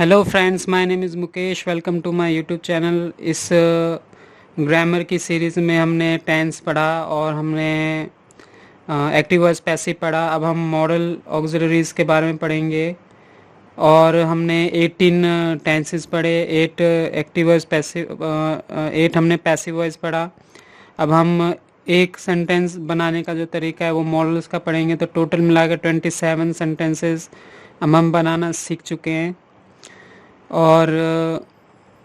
Hello friends, my name is Mukesh. Welcome to my YouTube channel. इस grammar की series में हमने टेंस पढ़ा और हमने एक्टिव वॉइस पैसिव पढ़ा। अब हम मॉडल ऑक्सिलरीज के बारे में पढ़ेंगे और हमने 18 टेंसेस पढ़े, 8 एक्टिव वॉइस पैसिव, 8 हमने पैसिव वॉइस पढ़ा। अब हम एक सेंटेंस बनाने का जो तरीका है वो मॉडल्स का पढ़ेंगे, तो टोटल मिलाकर 27 सेंटेंसेस अब हम बनाना सीख चुके हैं। और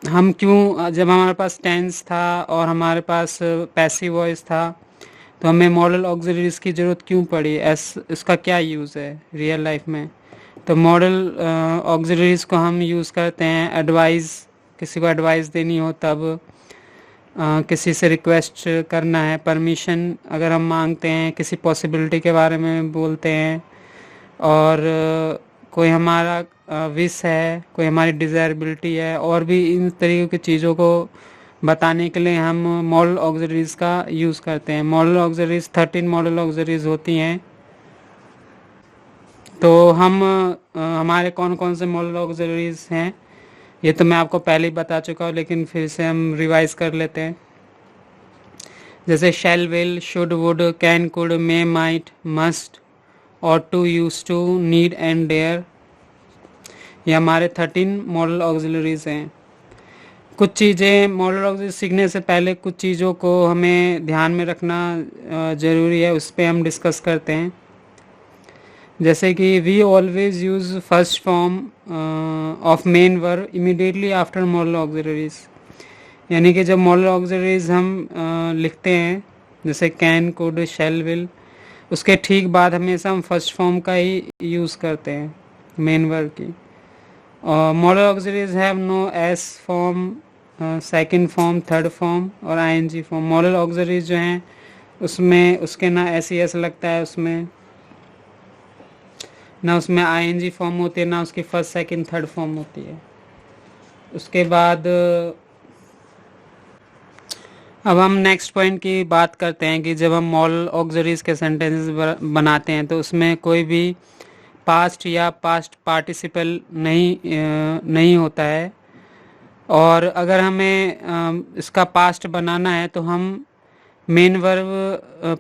हम क्यों, जब हमारे पास टेंस था और हमारे पास पैसिव वॉइस था, तो हमें मॉडल ऑक्सिलरीज की ज़रूरत क्यों पड़ी? इसका क्या यूज़ है रियल लाइफ में? तो मॉडल ऑक्सिलरीज को हम यूज़ करते हैं एडवाइस, किसी को एडवाइस देनी हो तब, किसी से रिक्वेस्ट करना है, परमिशन अगर हम मांगते हैं, किसी पॉसिबिलिटी के बारे में बोलते हैं, और कोई हमारा विश है, कोई हमारी डिज़ायरेबिलिटी है, और भी इन तरीके की चीज़ों को बताने के लिए हम मॉडल ऑक्सिलरीज का यूज़ करते हैं। मॉडल ऑक्सिलरीज 13 मॉडल ऑक्सिलरीज होती हैं। तो हम हमारे कौन कौन से मॉडल ऑक्सिलरीज हैं ये तो मैं आपको पहले ही बता चुका हूँ, लेकिन फिर से हम रिवाइज कर लेते हैं। जैसे shall, will, should, would, can, could, may, might, must ought to, used to, need and dare, ये हमारे 13 मॉडल ऑक्सिलरीज हैं। कुछ चीज़ें मॉडल ऑक्सिलरी सीखने से पहले कुछ चीज़ों को हमें ध्यान में रखना ज़रूरी है, उस पर हम डिस्कस करते हैं। जैसे कि we always use first form of main verb immediately after modal auxiliaries, यानी कि जब मॉडल ऑक्सिलरीज हम लिखते हैं, जैसे कैन, कुड, शैल, विल, उसके ठीक बाद हमेशा हम फर्स्ट फॉर्म का ही यूज़ करते हैं मेन वर्ब की। Modal auxiliaries have no S form, second form, third form और आईएनजी फॉर्म। मॉडल ऑक्सिलरीज जो हैं उसमें उसके ना एस ई एस लगता है, उसमें ना उसमें आईएनजी फॉर्म होती है, ना उसकी फर्स्ट सेकंड थर्ड फॉर्म होती है। उसके बाद अब हम नेक्स्ट पॉइंट की बात करते हैं कि जब हम मॉडल ऑक्सिलरीज के सेंटेंसेस बनाते हैं तो उसमें कोई भी पास्ट या पास्ट पार्टिसिपल नहीं होता है। और अगर हमें इसका पास्ट बनाना है तो हम main verb,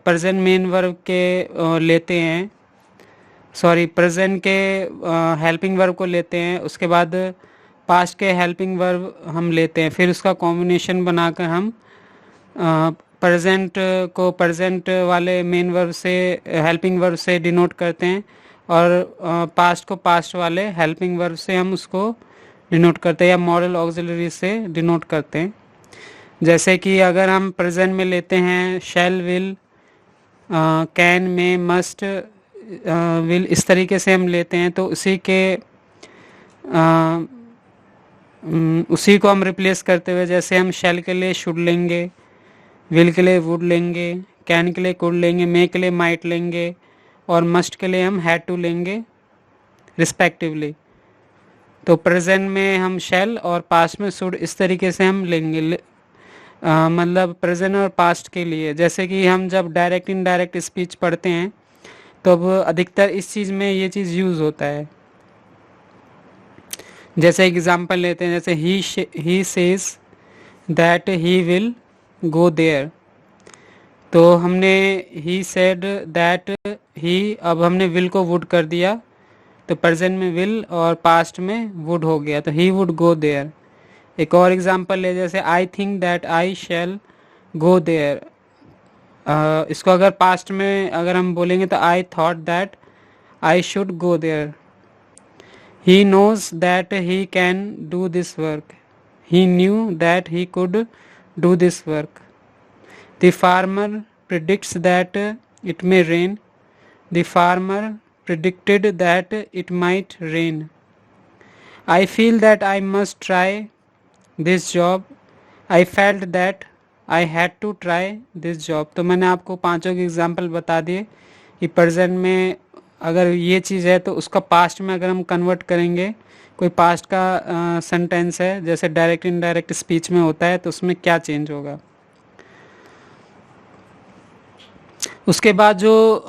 present main verb के लेते हैं, सॉरी प्रेजेंट के हेल्पिंग वर्ब को लेते हैं, उसके बाद पास्ट के हेल्पिंग वर्ब हम लेते हैं, फिर उसका कॉम्बिनेशन बनाकर हम प्रेजेंट को प्रेजेंट वाले मेन वर्ब से, हेल्पिंग वर्ब से डिनोट करते हैं, और पास्ट को पास्ट वाले हेल्पिंग वर्ब से हम उसको डिनोट करते हैं या मॉडल ऑक्सिलरी से डिनोट करते हैं। जैसे कि अगर हम प्रेजेंट में लेते हैं shall, will, can, may, must, will, इस तरीके से हम लेते हैं, तो उसी को हम रिप्लेस करते हुए, जैसे हम शैल के लिए शुड लेंगे, विल के लिए वुड लेंगे, कैन के लिए कुड लेंगे, मे के लिए माइट लेंगे और मस्ट के लिए हम हैड टू लेंगे रिस्पेक्टिवली। तो प्रेजेंट में हम शैल और पास्ट में शुड, इस तरीके से हम लेंगे, मतलब प्रेजेंट और पास्ट के लिए। जैसे कि हम जब डायरेक्ट इनडायरेक्ट स्पीच पढ़ते हैं तो अब अधिकतर इस चीज़ में ये चीज़ यूज़ होता है। जैसे एग्जांपल लेते हैं, जैसे he says that he will go there, तो हमने ही सेड दैट ही, अब हमने विल को वुड कर दिया, तो प्रेजेंट में विल और पास्ट में वुड हो गया, तो ही वुड गो देयर। एक और एग्जांपल ले, जैसे I think that I shall go there, इसको अगर पास्ट में अगर हम बोलेंगे तो I thought that I should go there. He knows that he can do this work, he knew that he could do this work. The farmer predicts that it may rain, the farmer predicted that it might rain. I feel that I must try this job. I felt that I had to try this job. तो मैंने आपको पांचों के example बता दिए कि present में अगर ये चीज़ है तो उसका पास्ट में अगर हम कन्वर्ट करेंगे, कोई पास्ट का सेंटेंस है जैसे डायरेक्ट इनडायरेक्ट स्पीच में होता है, तो उसमें क्या चेंज होगा। उसके बाद जो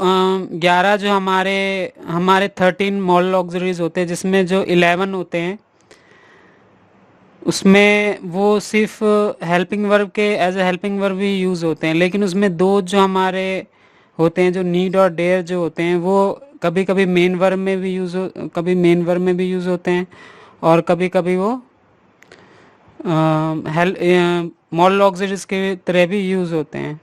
11 जो हमारे 13 मॉडल ऑक्सिलरीज होते हैं, जिसमें जो 11 होते हैं उसमें वो सिर्फ हेल्पिंग वर्ब के एज ए हेल्पिंग वर्ब भी यूज़ होते हैं, लेकिन उसमें दो जो हमारे होते हैं, जो नीड और डेयर जो होते हैं, वो कभी कभी मेन वर्ब में भी कभी मेन वर्ब में भी यूज़ होते हैं, और कभी कभी वो मॉडल ऑक्सिलरीज के तरह भी यूज़ होते हैं।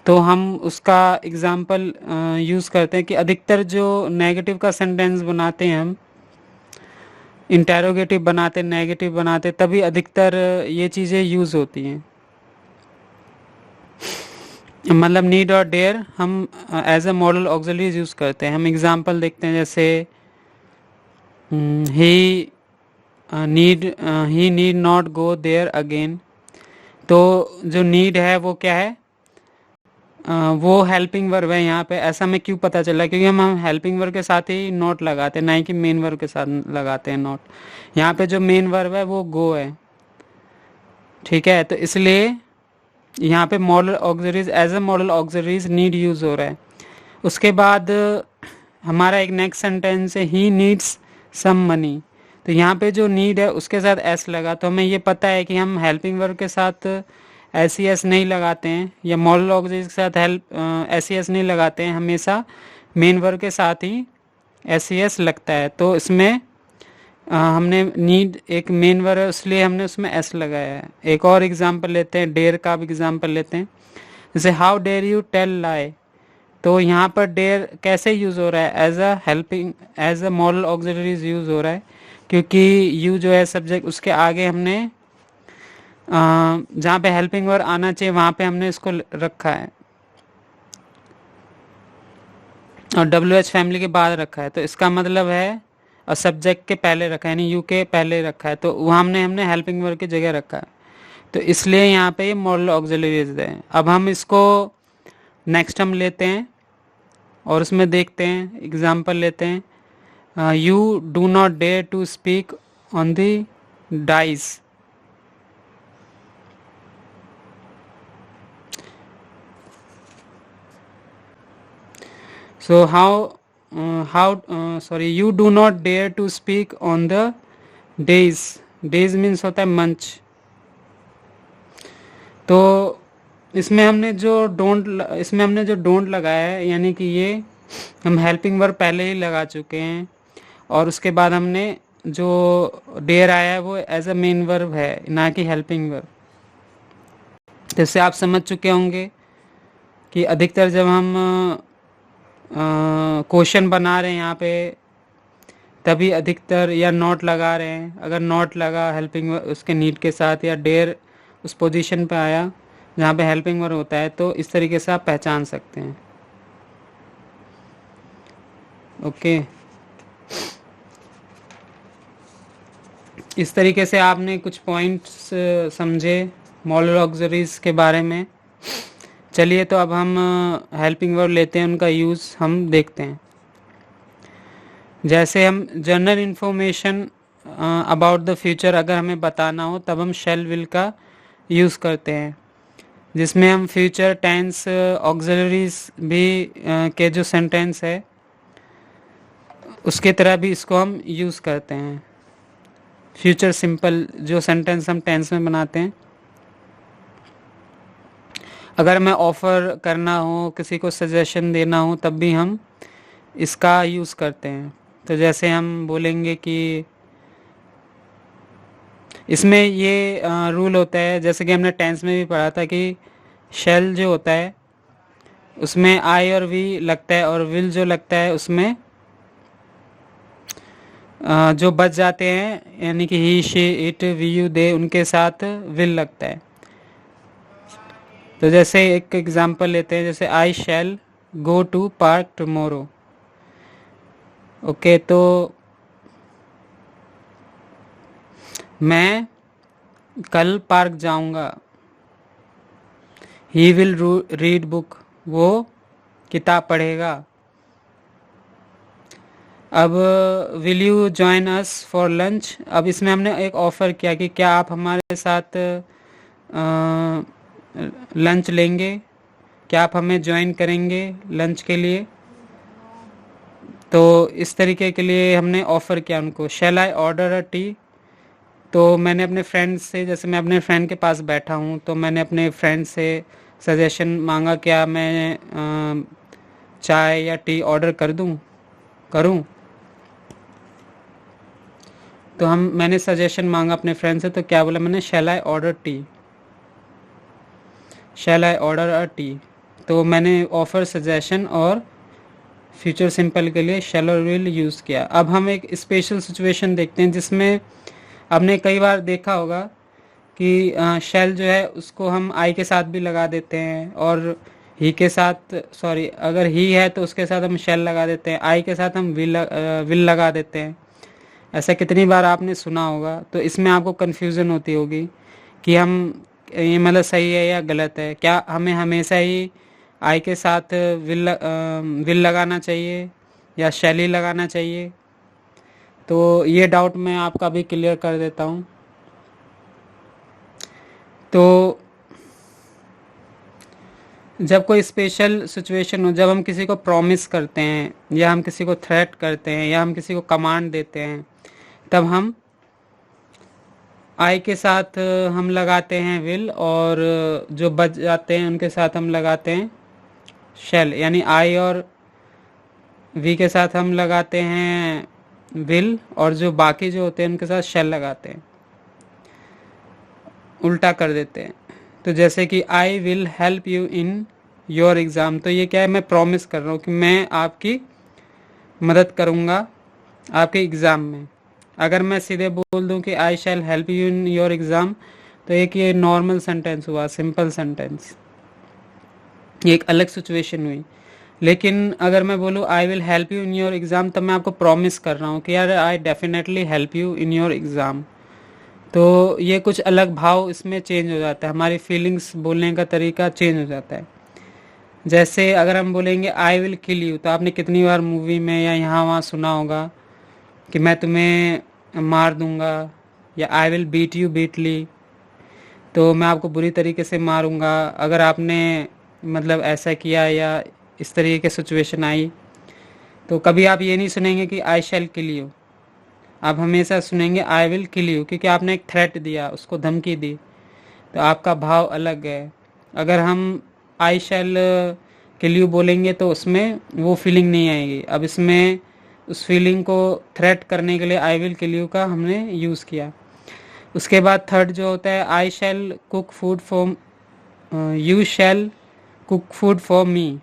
तो हम उसका एग्जांपल यूज़ करते हैं कि अधिकतर जो नेगेटिव का सेंटेंस बनाते हैं हम, इंटेरोगेटिव बनाते, नेगेटिव बनाते, तभी अधिकतर ये चीज़ें यूज़ होती हैं। मतलब नीड और डेयर हम as a modal auxiliaries use करते हैं। हम एग्जांपल देखते हैं, जैसे ही need not go there again. तो जो नीड है वो क्या है, वो हेल्पिंग वर्ब है यहाँ पे। ऐसा हमें क्यों पता चला, क्योंकि हम हेल्पिंग वर्ब के साथ ही नॉट लगाते हैं, ना ही कि मेन वर्ब के साथ लगाते हैं नॉट। यहाँ पे जो मेन वर्ब है वो गो है, ठीक है। तो इसलिए यहाँ पे modal auxiliaries as a modal auxiliaries need use हो रहा है। उसके बाद हमारा एक नेक्स्ट सेंटेंस है, ही नीड्स सम मनी। तो यहाँ पे जो नीड है उसके साथ एस लगा, तो हमें ये पता है कि हम हेल्पिंग वर्ब के साथ एस ई एस नहीं लगाते हैं, या मॉडल ऑक्सिलरी के साथ एस ई एस नहीं लगाते हैं, हमेशा मेन वर्ब के साथ ही एस ई एस लगता है। तो इसमें हमने नीड एक मेन वर्ब है, इसलिए हमने उसमें एस लगाया है। एक और एग्जांपल लेते हैं, डेयर का भी एग्जांपल लेते हैं। जैसे how dare you tell lie. तो यहाँ पर डेयर कैसे यूज़ हो रहा है, as a helping as a modal auxiliaries use हो रहा है, क्योंकि यू जो है सब्जेक्ट, उसके आगे हमने जहाँ पे हेल्पिंग वर्ब आना चाहिए वहाँ पे हमने इसको रखा है, और डब्ल्यू एच फैमिली के बाद रखा है। तो इसका मतलब है, और सब्जेक्ट के पहले रखा है, यानी यू के पहले रखा है, तो वहाँ हमने हेल्पिंग वर्ब की जगह रखा है। तो इसलिए यहाँ पे ये मॉडल ऑक्सिलरीज है। अब हम इसको नेक्स्ट हम लेते हैं और उसमें देखते हैं, एग्जाम्पल लेते हैं। You do not dare to speak on the dais. So sorry, you do not dare to speak on the days. Days means होता है मंच। तो इसमें हमने जो डोंट लगाया है, यानी कि ये हम हेल्पिंग वर्ब पहले ही लगा चुके हैं, और उसके बाद हमने जो डेयर आया है वो एज अ मेन वर्ब है, ना कि हेल्पिंग वर्ब। तो इससे आप समझ चुके होंगे कि अधिकतर जब हम क्वेश्चन बना रहे हैं यहाँ पे, तभी अधिकतर या नॉट लगा रहे हैं। अगर नॉट लगा हेल्पिंग उसके नीड के साथ, या डेयर उस पोजीशन पे आया जहाँ पे हेल्पिंग वर्ब होता है, तो इस तरीके से आप पहचान सकते हैं। ओके, इस तरीके से आपने कुछ पॉइंट्स समझे मॉडल ऑक्सिलरीज के बारे में। चलिए, तो अब हम हेल्पिंग वर्ब लेते हैं, उनका यूज़ हम देखते हैं। जैसे हम general information about the future अगर हमें बताना हो, तब हम शैल विल का यूज़ करते हैं, जिसमें हम फ्यूचर टेंस ऑक्सिलरीज भी के जो सेंटेंस है उसके तरह भी इसको हम यूज़ करते हैं। फ्यूचर सिंपल जो सेंटेंस हम टेंस में बनाते हैं, अगर हमें ऑफ़र करना हो, किसी को सजेशन देना हो, तब भी हम इसका यूज़ करते हैं। तो जैसे हम बोलेंगे कि इसमें ये रूल होता है, जैसे कि हमने टेंस में भी पढ़ा था कि शेल जो होता है उसमें आई और वी लगता है, और विल जो लगता है उसमें जो बच जाते हैं, यानी कि he she it we you they, उनके साथ विल लगता है। तो जैसे एक एग्जांपल लेते हैं, जैसे I shall go to park tomorrow. Okay, तो मैं कल पार्क जाऊंगा। ही विल रीड बुक, वो किताब पढ़ेगा। अब will you join us for lunch. अब इसमें हमने एक ऑफ़र किया कि क्या आप हमारे साथ लंच लेंगे, क्या आप हमें ज्वाइन करेंगे लंच के लिए। तो इस तरीके के लिए हमने ऑफ़र किया उनको। शैल आई ऑर्डर अ टी, तो मैंने अपने फ्रेंड से, जैसे मैं अपने फ्रेंड के पास बैठा हूँ तो मैंने अपने फ्रेंड से सजेशन मांगा, क्या मैं चाय या टी ऑर्डर करूँ। तो मैंने सजेशन मांगा अपने फ्रेंड से, तो क्या बोला मैंने, शैल आई ऑर्डर अ टी। तो मैंने ऑफर, सजेशन और फ्यूचर सिंपल के लिए शैल और विल यूज़ किया। अब हम एक स्पेशल सिचुएशन देखते हैं जिसमें आपने कई बार देखा होगा कि शैल जो है उसको हम आई के साथ भी लगा देते हैं, और ही के साथ, सॉरी, अगर ही है तो उसके साथ हम शैल लगा देते हैं, आई के साथ हम विल लगा देते हैं। ऐसा कितनी बार आपने सुना होगा। तो इसमें आपको कन्फ्यूज़न होती होगी कि हम, ये मतलब सही है या गलत है, क्या हमें हमेशा ही आई के साथ विल लगाना चाहिए या शैल ही लगाना चाहिए। तो ये डाउट मैं आपका भी क्लियर कर देता हूँ। तो जब कोई स्पेशल सिचुएशन हो, जब हम किसी को प्रॉमिस करते हैं या हम किसी को थ्रेट करते हैं या हम किसी को कमांड देते हैं, तब हम आई के साथ हम लगाते हैं विल, और जो बच जाते हैं उनके साथ हम लगाते हैं शैल। यानी आई और वी के साथ हम लगाते हैं विल, और जो बाकी जो होते हैं उनके साथ शैल लगाते हैं, उल्टा कर देते हैं। तो जैसे कि आई will help you in your exam, तो ये क्या है, मैं प्रॉमिस कर रहा हूँ कि मैं आपकी मदद करूँगा आपके एग्ज़ाम में। अगर मैं सीधे बोल दूँ कि I shall help you in your exam, तो एक ये नॉर्मल सेंटेंस हुआ, सिंपल सेंटेंस, ये एक अलग सिचुएशन हुई। लेकिन अगर मैं बोलूँ I will help you in your exam, तब मैं आपको प्रॉमिस कर रहा हूँ कि यार I definitely help you in your exam. तो ये कुछ अलग भाव इसमें चेंज हो जाता है, हमारी फीलिंग्स, बोलने का तरीका चेंज हो जाता है। जैसे अगर हम बोलेंगे आई विल किल यू, तो आपने कितनी बार मूवी में या यहाँ वहाँ सुना होगा कि मैं तुम्हें मार दूंगा, या आई विल बीट यू बीटली, तो मैं आपको बुरी तरीके से मारूंगा अगर आपने मतलब ऐसा किया या इस तरीके की सिचुएशन आई। तो कभी आप ये नहीं सुनेंगे कि आई शैल किल यू, आप हमेशा सुनेंगे आई विल किल यू, क्योंकि आपने एक थ्रेट दिया, उसको धमकी दी, तो आपका भाव अलग है। अगर हम आई शैल किल यू बोलेंगे तो उसमें वो फीलिंग नहीं आएगी। अब इसमें उस फीलिंग को थ्रेट करने के लिए आई विल किल यू का हमने यूज़ किया। उसके बाद थर्ड जो होता है, I shall cook food for you shall cook food for me,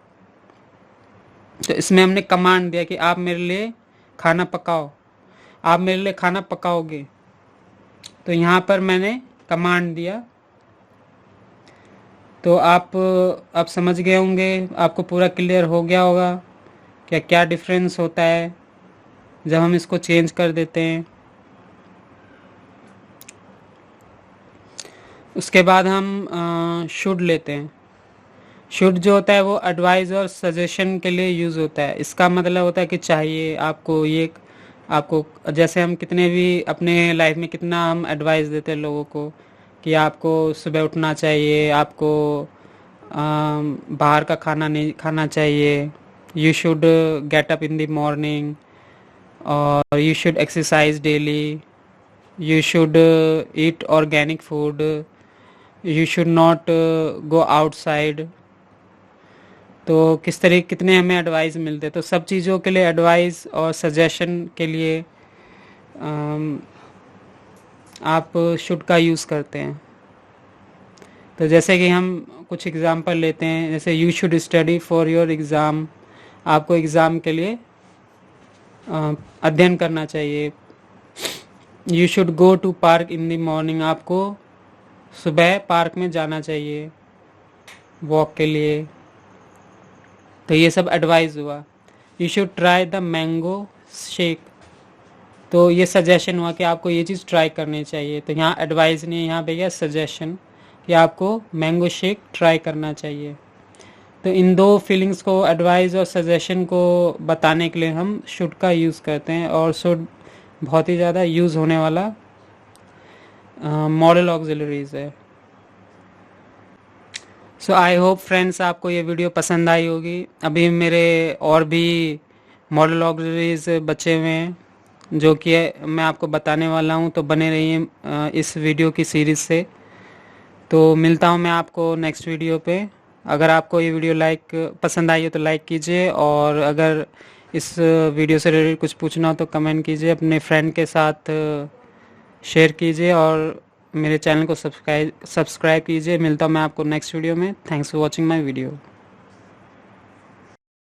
तो इसमें हमने कमांड दिया कि आप मेरे लिए खाना पकाओ, आप मेरे लिए खाना पकाओगे। तो यहाँ पर मैंने कमांड दिया। तो आप अब समझ गए होंगे, आपको पूरा क्लियर हो गया होगा क्या क्या डिफरेंस होता है जब हम इसको चेंज कर देते हैं। उसके बाद हम शुड लेते हैं। शुड जो होता है वो एडवाइस और सजेशन के लिए यूज़ होता है। इसका मतलब होता है कि चाहिए आपको ये, आपको, जैसे हम कितने भी अपने लाइफ में कितना हम एडवाइस देते हैं लोगों को कि आपको सुबह उठना चाहिए, आपको बाहर का खाना नहीं खाना चाहिए, you should get up in the morning, और you should exercise daily, you should eat organic food, you should not go outside. तो किस तरह कितने हमें एडवाइस मिलते हैं। तो सब चीज़ों के लिए एडवाइस और सजेशन के लिए आप शुड का यूज़ करते हैं। तो जैसे कि हम कुछ एग्ज़ाम्पल लेते हैं, जैसे you should study for your exam, आपको एग्ज़ाम के लिए अध्ययन करना चाहिए। You should go to park in the morning, आपको सुबह पार्क में जाना चाहिए वॉक के लिए। तो ये सब एडवाइस हुआ। You should try the mango shake, तो ये सजेशन हुआ कि आपको ये चीज़ ट्राई करनी चाहिए। तो यहाँ एडवाइस नहीं, यहाँ पे क्या सजेशन कि आपको मैंगो शेक ट्राई करना चाहिए। तो इन दो फीलिंग्स को, एडवाइस और सजेशन को बताने के लिए हम शुड का यूज़ करते हैं, और शुड बहुत ही ज़्यादा यूज़ होने वाला मॉडल ऑक्सिलरीज है। सो आई होप फ्रेंड्स आपको ये वीडियो पसंद आई होगी। अभी मेरे और भी मॉडल ऑक्सिलरीज बचे हुए हैं, जो कि मैं आपको बताने वाला हूँ। तो बने रहिए इस वीडियो की सीरीज़ से। तो मिलता हूँ मैं आपको नेक्स्ट वीडियो पे। अगर आपको ये वीडियो पसंद आई हो तो लाइक कीजिए, और अगर इस वीडियो से रिलेटेड कुछ पूछना हो तो कमेंट कीजिए, अपने फ्रेंड के साथ शेयर कीजिए, और मेरे चैनल को सब्सक्राइब कीजिए। मिलता हूँ मैं आपको नेक्स्ट वीडियो में। Thanks for watching my video.